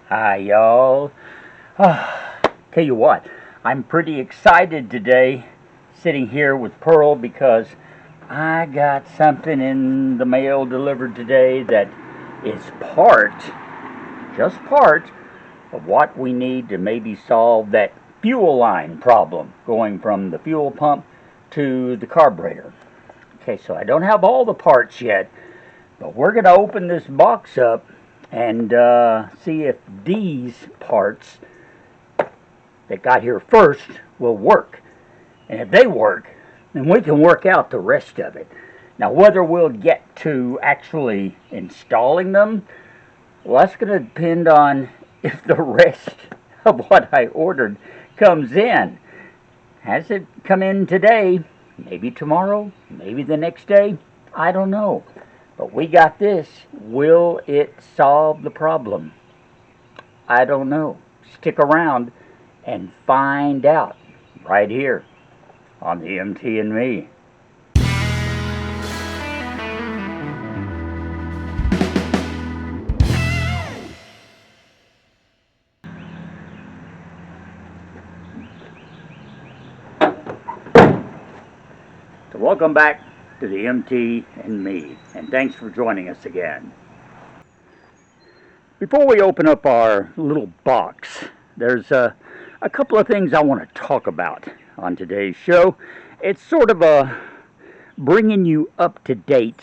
Hi, y'all. Tell you what, I'm pretty excited today sitting here with Pearl because I got something in the mail delivered today that is just part, of what we need to maybe solve that fuel line problem going from the fuel pump to the carburetor. Okay, so I don't have all the parts yet, but we're going to open this box up and see if these parts that got here first will work. And if they work, then we can work out the rest of it. Now, whether we'll get to actually installing them, well, that's going to depend on if the rest of what I ordered comes in. Has it come in today? Maybe tomorrow? Maybe the next day? I don't know. But we got this. Will it solve the problem? I don't know. Stick around and find out right here on the MT and Me. So welcome back to the MT and Me, and thanks for joining us again. Before we open up our little box, there's a couple of things I want to talk about on today's show. It's sort of bringing you up to date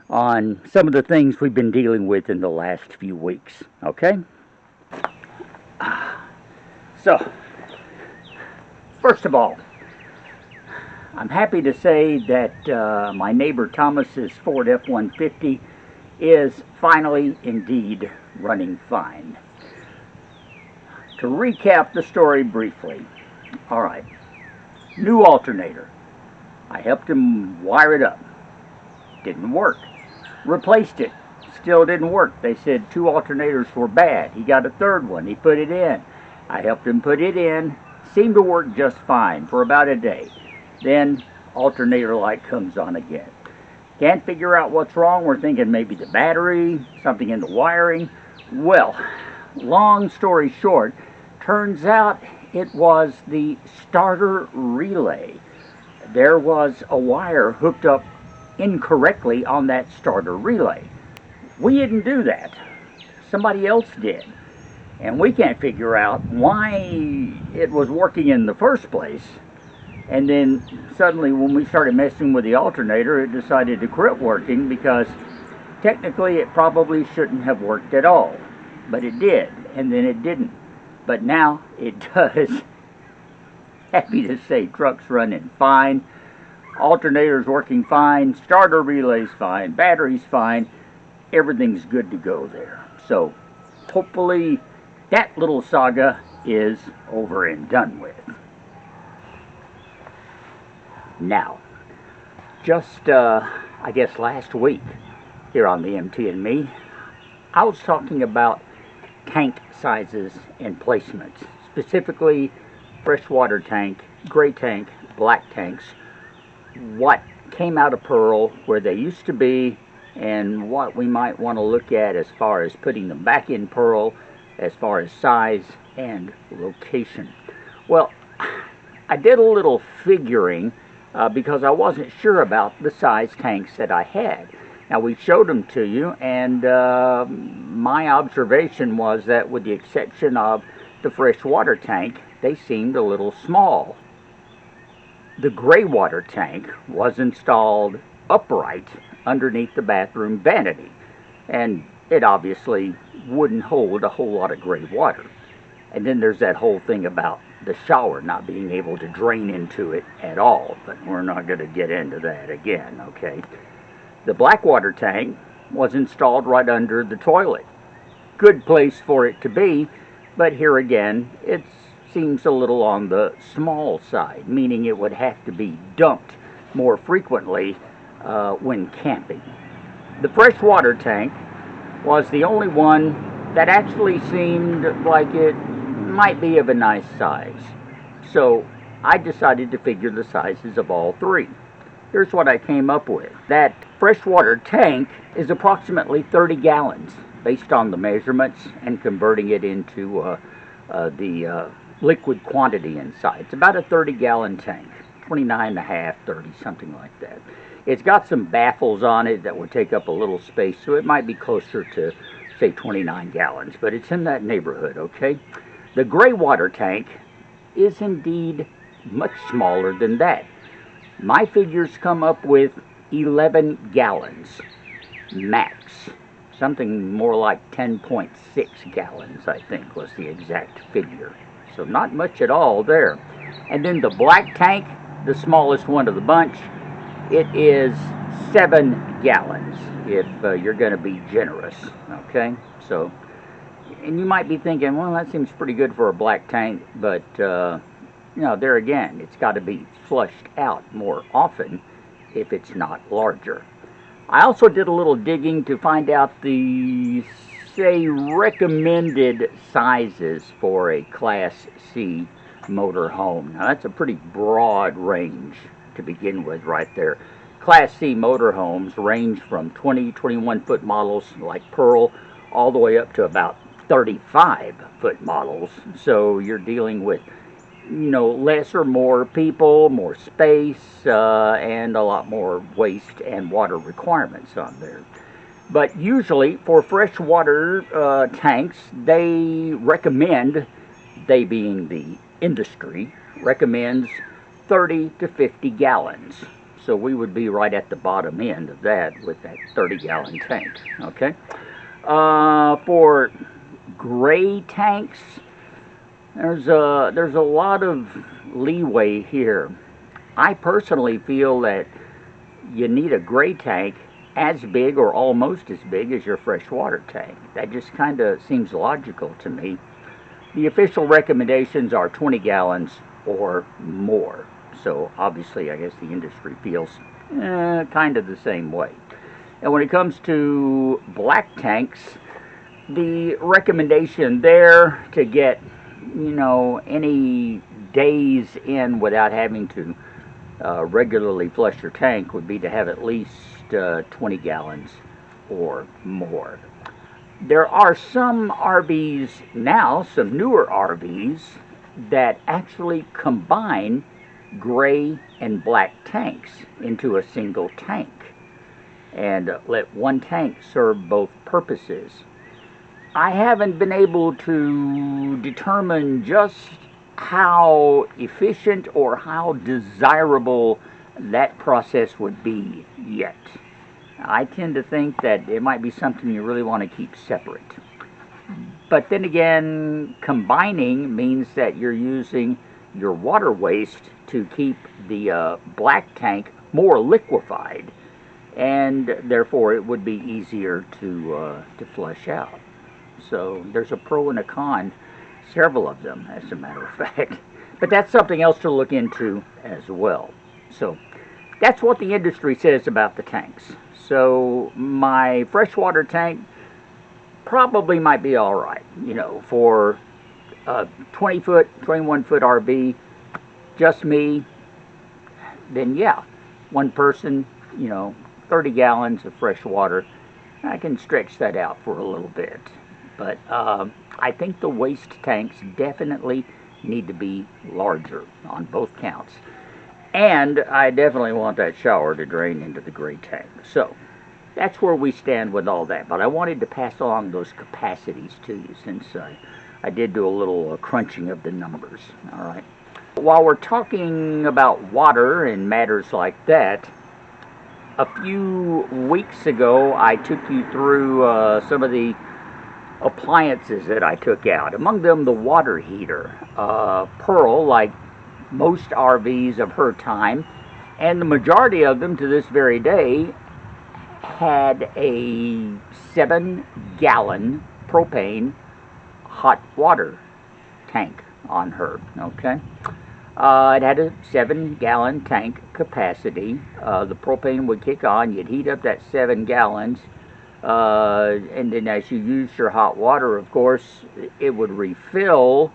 on some of the things we've been dealing with in the last few weeks, okay? So, first of all, I'm happy to say that my neighbor Thomas's Ford F-150 is finally indeed running fine. To recap the story briefly, all right, new alternator. I helped him wire it up. Didn't work. Replaced it. Still didn't work. They said 2 alternators were bad. He got a third one. He put it in. I helped him put it in. Seemed to work just fine for about a day. Then alternator light comes on again. Can't figure out what's wrong. We're thinking maybe the battery, something in the wiring. Well, long story short, turns out it was the starter relay. There was a wire hooked up incorrectly on that starter relay. We didn't do that. Somebody else did. And we can't figure out why it was working in the first place. And then suddenly when we started messing with the alternator, it decided to quit working because technically it probably shouldn't have worked at all. But it did, and then it didn't. But now it does. Happy to say truck's running fine. Alternator's working fine. Starter relay's fine. Battery's fine. Everything's good to go there. So hopefully that little saga is over and done with. Now, just, I guess last week here on the MT and Me, I was talking about tank sizes and placements, specifically freshwater tank, gray tank, black tanks, what came out of Pearl, where they used to be, and what we might want to look at as far as putting them back in Pearl, as far as size and location. Well, I did a little figuring because I wasn't sure about the size tanks that I had. Now, we showed them to you, and my observation was that with the exception of the freshwater tank, they seemed a little small. The gray water tank was installed upright underneath the bathroom vanity, and it obviously wouldn't hold a whole lot of gray water. And then there's that whole thing about the shower not being able to drain into it at all, but we're not going to get into that again, okay? The black water tank was installed right under the toilet. Good place for it to be, but here again, it seems a little on the small side, meaning it would have to be dumped more frequently when camping. The freshwater tank was the only one that actually seemed like it might be of a nice size. So I decided to figure the sizes of all three. Here's what I came up with. That freshwater tank is approximately 30 gallons. based on the measurements and converting it into the liquid quantity inside. It's about a 30-gallon tank, 29 and a half, 30, something like that. It's got some baffles on it that would take up a little space, so it might be closer to, say, 29 gallons, but it's in that neighborhood, okay? The gray water tank is indeed much smaller than that. My figures come up with 11 gallons max. Something more like 10.6 gallons, I think, was the exact figure. So not much at all there. And then the black tank, the smallest one of the bunch, it is 7 gallons if you're going to be generous, okay? So, and you might be thinking, well, that seems pretty good for a black tank, but you know, there again, it's got to be flushed out more often if it's not larger. I also did a little digging to find out the, say, recommended sizes for a Class C motorhome. Now, that's a pretty broad range to begin with right there. Class C motorhomes range from 20, 21-foot models like Pearl all the way up to about 35-foot models. So you're dealing with, you know, less or more people, more space, and a lot more waste and water requirements on there. But usually for freshwater tanks, they recommend, they being the industry, recommends 30 to 50 gallons. So we would be right at the bottom end of that with that 30-gallon tank, okay? For gray tanks, there's a lot of leeway here. I personally feel that you need a gray tank as big or almost as big as your freshwater tank. That just kind of seems logical to me. The official recommendations are 20 gallons or more. So obviously, I guess the industry feels kind of the same way. And when it comes to black tanks, the recommendation there to get, you know, any days in without having to regularly flush your tank would be to have at least 20 gallons or more. There are some RVs now, some newer RVs, that actually combine gray and black tanks into a single tank and let one tank serve both purposes. I haven't been able to determine just how efficient or how desirable that process would be yet. I tend to think that it might be something you really want to keep separate. But then again, combining means that you're using your water waste to keep the black tank more liquefied, and therefore it would be easier to flush out. So there's a pro and a con, several of them as a matter of fact. But that's something else to look into as well. So that's what the industry says about the tanks. So my freshwater tank probably might be all right, you know, for a 20-foot, 21-foot RV, just me, then yeah, one person, you know, 30 gallons of fresh water, I can stretch that out for a little bit. But I think the waste tanks definitely need to be larger on both counts. And I definitely want that shower to drain into the gray tank. So that's where we stand with all that. But I wanted to pass along those capacities to you since I did do a little crunching of the numbers. All right. While we're talking about water and matters like that, a few weeks ago I took you through some of the appliances that I took out. Among them, the water heater. Pearl, like most RVs of her time, and the majority of them to this very day, had a 7-gallon propane hot water tank on her, okay? It had a 7-gallon tank capacity. The propane would kick on, you'd heat up that 7 gallons, and then as you used your hot water, of course, it would refill,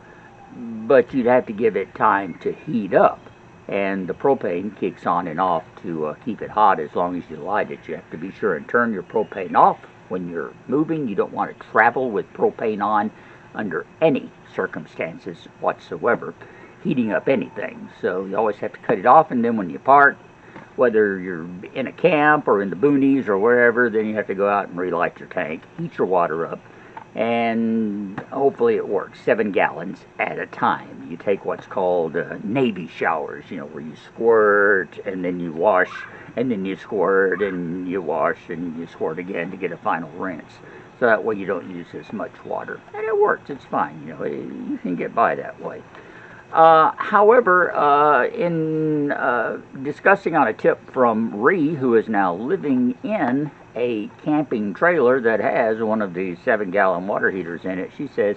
but you'd have to give it time to heat up. And the propane kicks on and off to keep it hot as long as you light it. You have to be sure and turn your propane off when you're moving. You don't want to travel with propane on under any circumstances whatsoever, heating up anything. So you always have to cut it off, and then when you park, whether you're in a camp or in the boonies or wherever, then you have to go out and relight your tank, heat your water up, and hopefully it works. 7 gallons at a time. You take what's called Navy showers, you know, where you squirt and then you wash, and then you squirt and you wash and you squirt again to get a final rinse. So that way you don't use as much water. And it works, it's fine, you know, you can get by that way. However, in discussing on a tip from Ree, who is now living in a camping trailer that has one of the 7-gallon water heaters in it, she says,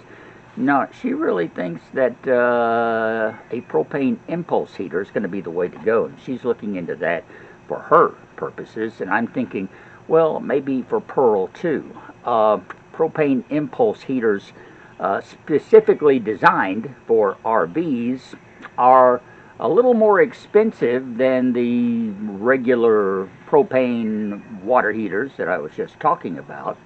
no, she really thinks that a propane impulse heater is going to be the way to go. And she's looking into that for her purposes. And I'm thinking, well, maybe for Pearl too. Propane impulse heaters specifically designed for RVs are a little more expensive than the regular propane water heaters that I was just talking about,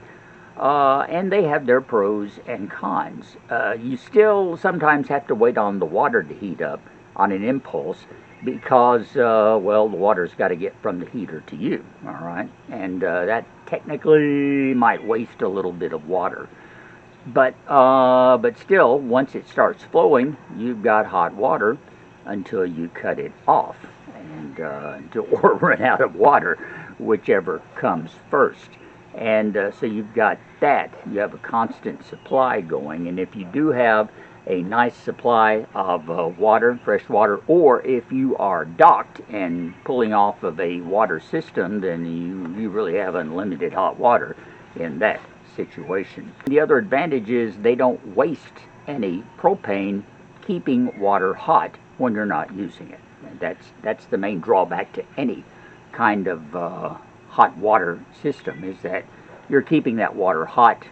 and they have their pros and cons. You still sometimes have to wait on the water to heat up on an impulse because, well, the water's got to get from the heater to you, all right? And that technically might waste a little bit of water. But still, once it starts flowing, you've got hot water until you cut it off, and or run out of water, whichever comes first. And so you've got that. You have a constant supply going, and if you do have a nice supply of water, fresh water, or if you are docked and pulling off of a water system, then you really have unlimited hot water in that situation. The other advantage is they don't waste any propane keeping water hot when you're not using it. And that's the main drawback to any kind of hot water system, is that you're keeping that water hot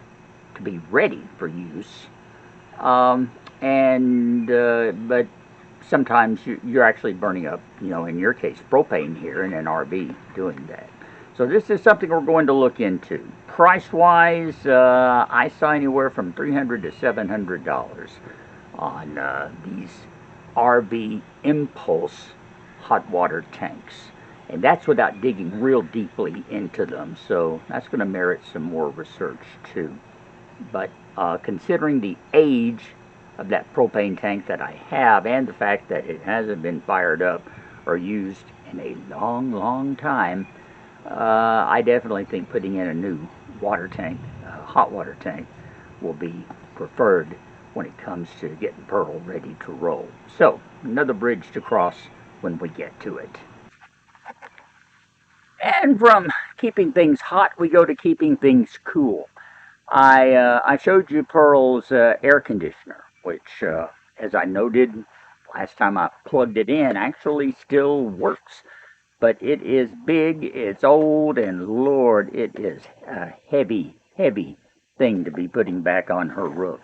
to be ready for use. But sometimes you're actually burning up, you know, in your case, propane here in an RV doing that. So this is something we're going to look into. Price-wise, I saw anywhere from $300 to $700 on these RV impulse hot water tanks. And that's without digging real deeply into them. So that's going to merit some more research too. But considering the age of that propane tank that I have, and the fact that it hasn't been fired up or used in a long, long time, I definitely think putting in a new water tank, hot water tank, will be preferred when it comes to getting Pearl ready to roll. So, another bridge to cross when we get to it. And from keeping things hot, we go to keeping things cool. I showed you Pearl's air conditioner, which, as I noted last time I plugged it in, actually still works. But it is big, it's old, and Lord, it is a heavy, heavy thing to be putting back on her roof.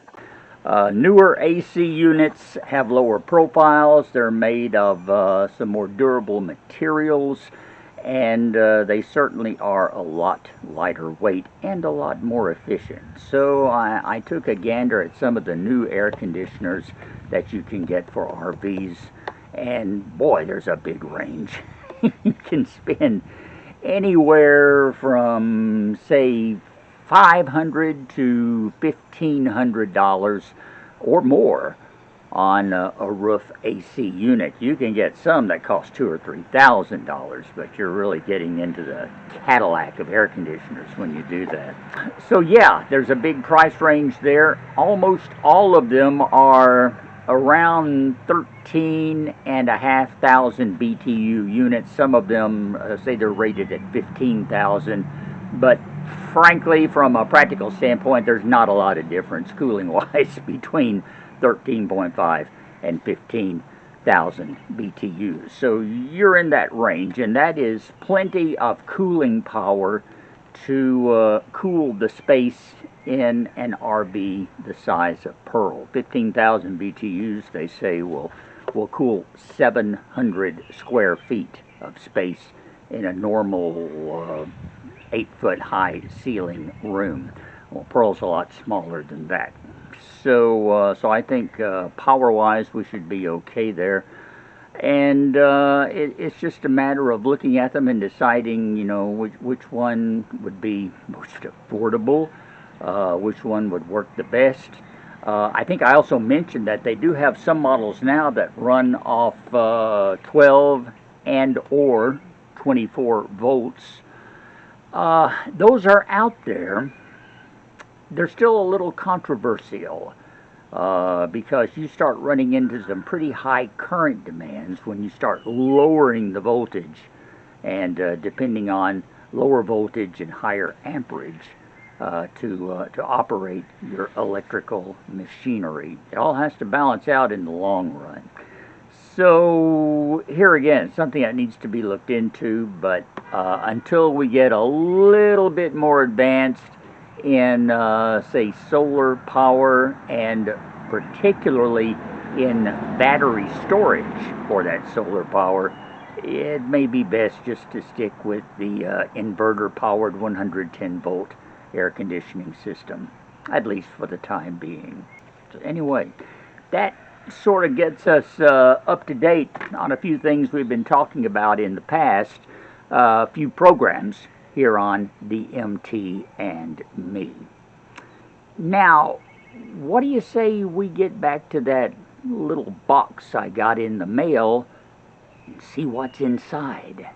Newer AC units have lower profiles. They're made of some more durable materials, and they certainly are a lot lighter weight and a lot more efficient. So I took a gander at some of the new air conditioners that you can get for RVs, and boy, there's a big range. You can spend anywhere from, say, $500 to $1,500 or more on a roof AC unit. You can get some that cost $2,000 or $3,000, but you're really getting into the Cadillac of air conditioners when you do that. So yeah, there's a big price range there. Almost all of them are around 13,500 BTU units. Some of them say they're rated at 15,000, but frankly, from a practical standpoint, there's not a lot of difference cooling-wise between 13.5 and 15,000 BTUs. So you're in that range, and that is plenty of cooling power to cool the space in an RV the size of Pearl. 15,000 BTUs, they say, will cool 700 square feet of space in a normal 8-foot high ceiling room. Well, Pearl's a lot smaller than that. So I think power-wise we should be okay there. And it's just a matter of looking at them and deciding, you know, which one would be most affordable, which one would work the best. I think I also mentioned that they do have some models now that run off 12 and or 24 volts. Those are out there. They're still a little controversial because you start running into some pretty high current demands when you start lowering the voltage, and depending on lower voltage and higher amperage to operate your electrical machinery. It all has to balance out in the long run. So here again, something that needs to be looked into, but until we get a little bit more advanced in, say, solar power, and particularly in battery storage for that solar power, it may be best just to stick with the inverter-powered 110-volt air conditioning system, at least for the time being. So anyway, that sort of gets us up to date on a few things we've been talking about in the past few programs here on the MT and Me. Now, what do you say we get back to that little box I got in the mail and see what's inside?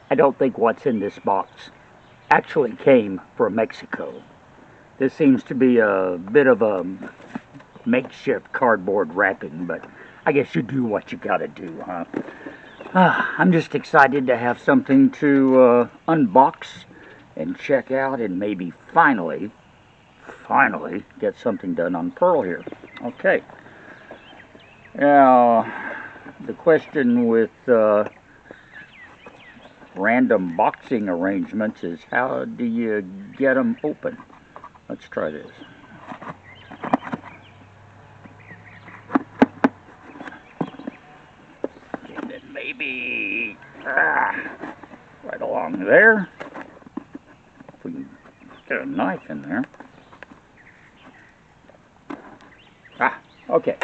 I don't think what's in this box actually came from Mexico. This seems to be a bit of a makeshift cardboard wrapping, but I guess you do what you gotta do, huh? I'm just excited to have something to unbox and check out, and maybe finally get something done on Pearl here. Okay. Now, the question with random boxing arrangements is, how do you get them open? Let's try this. And then maybe right along there. If we can get a knife in there. Okay.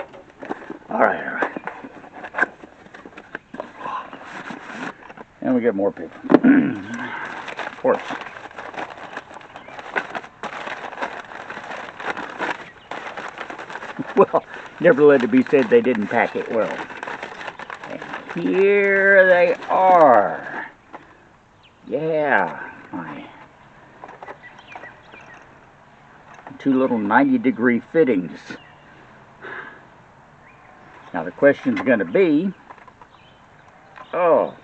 All right. And we get more paper. Of course. Well, never let it be said they didn't pack it well. And here they are. Yeah, my two little 90-degree fittings. Now the question's going to be,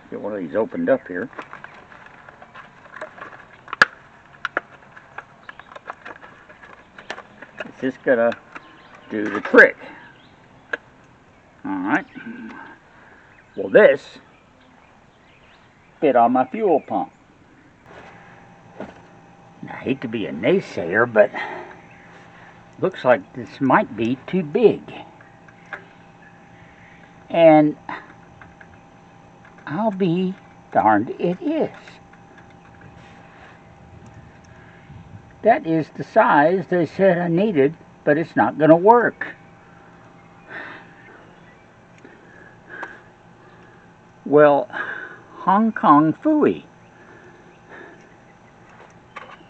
get one of these opened up here. Is this gonna do the trick? Alright. Well, this fit on my fuel pump. I hate to be a naysayer, but looks like this might be too big. And I'll be darned, it is. That is the size they said I needed, but it's not going to work. Well, Hong Kong phooey.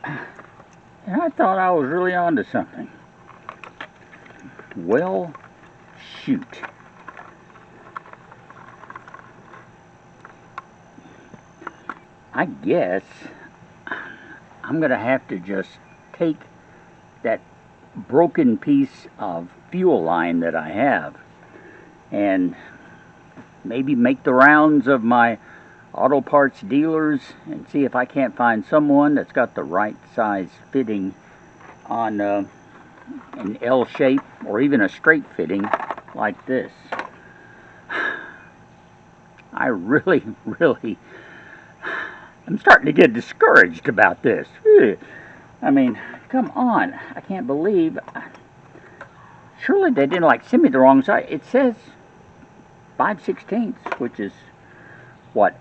And I thought I was really onto something. Well, shoot. I guess I'm going to have to just take that broken piece of fuel line that I have and maybe make the rounds of my auto parts dealers and see if I can't find someone that's got the right size fitting on an L shape or even a straight fitting like this. I really I'm starting to get discouraged about this. I mean, come on. I can't believe. Surely they didn't like send me the wrong size. It says 5/16, which is what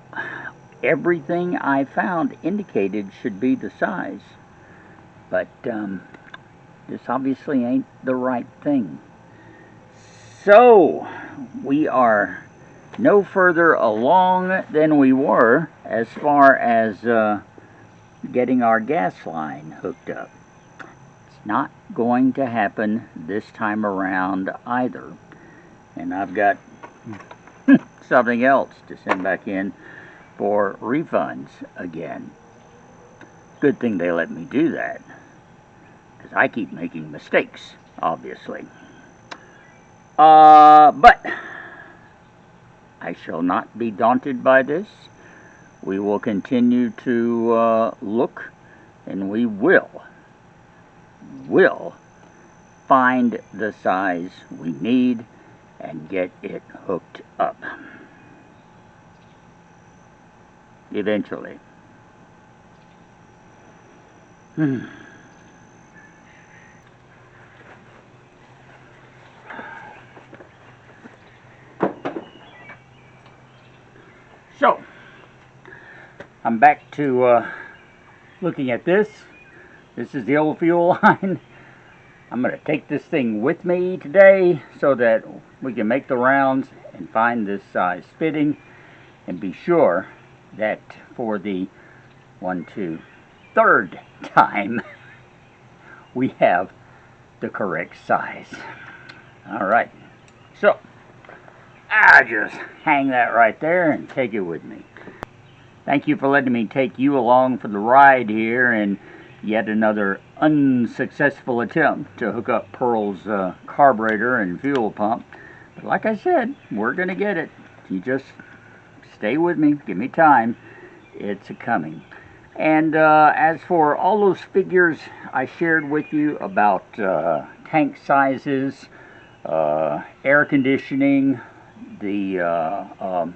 everything I found indicated should be the size. But this obviously ain't the right thing. So we are no further along than we were as far as getting our gas line hooked up. It's not going to happen this time around either. And I've got something else to send back in for refunds again. Good thing they let me do that, because I keep making mistakes, obviously. But I shall not be daunted by this. We will continue to look, and we will find the size we need and get it hooked up. Eventually. So, I'm back to looking at this. This is the old fuel line. I'm going to take this thing with me today so that we can make the rounds and find this size fitting and be sure that for the third time we have the correct size. Alright, so I just hang that right there and take it with me. Thank you for letting me take you along for the ride here and yet another unsuccessful attempt to hook up Pearl's carburetor and fuel pump. But like I said, we're going to get it. You just stay with me. Give me time. It's a-coming. And as for all those figures I shared with you about tank sizes, air conditioning, the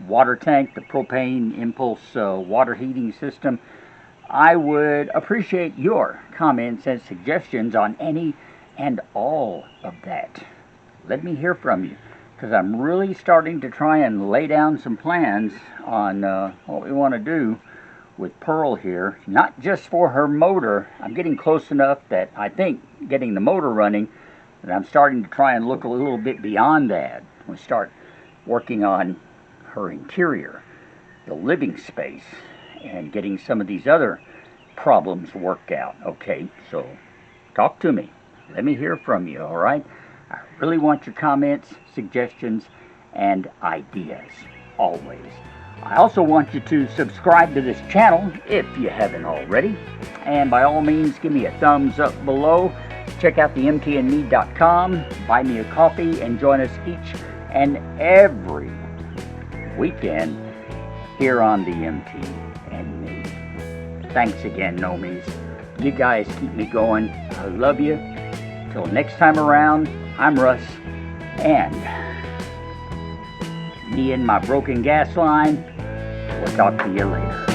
water tank, the propane impulse water heating system, I would appreciate your comments and suggestions on any and all of that. Let me hear from you, because I'm really starting to try and lay down some plans on what we want to do with Pearl here. Not just for her motor. I'm getting close enough that I think getting the motor running, and I'm starting to try and look a little bit beyond that. We start working on her interior, the living space, and getting some of these other problems worked out. Okay, so talk to me. Let me hear from you, all right? I really want your comments, suggestions, and ideas, always. I also want you to subscribe to this channel if you haven't already. And by all means, give me a thumbs up below. Check out the mtandme.com, buy me a coffee, and join us each and every weekend here on the MT and Me. Thanks again, Nomies. You guys keep me going. I love you. Till next time around, I'm Russ, and me and my broken gas line, we'll talk to you later.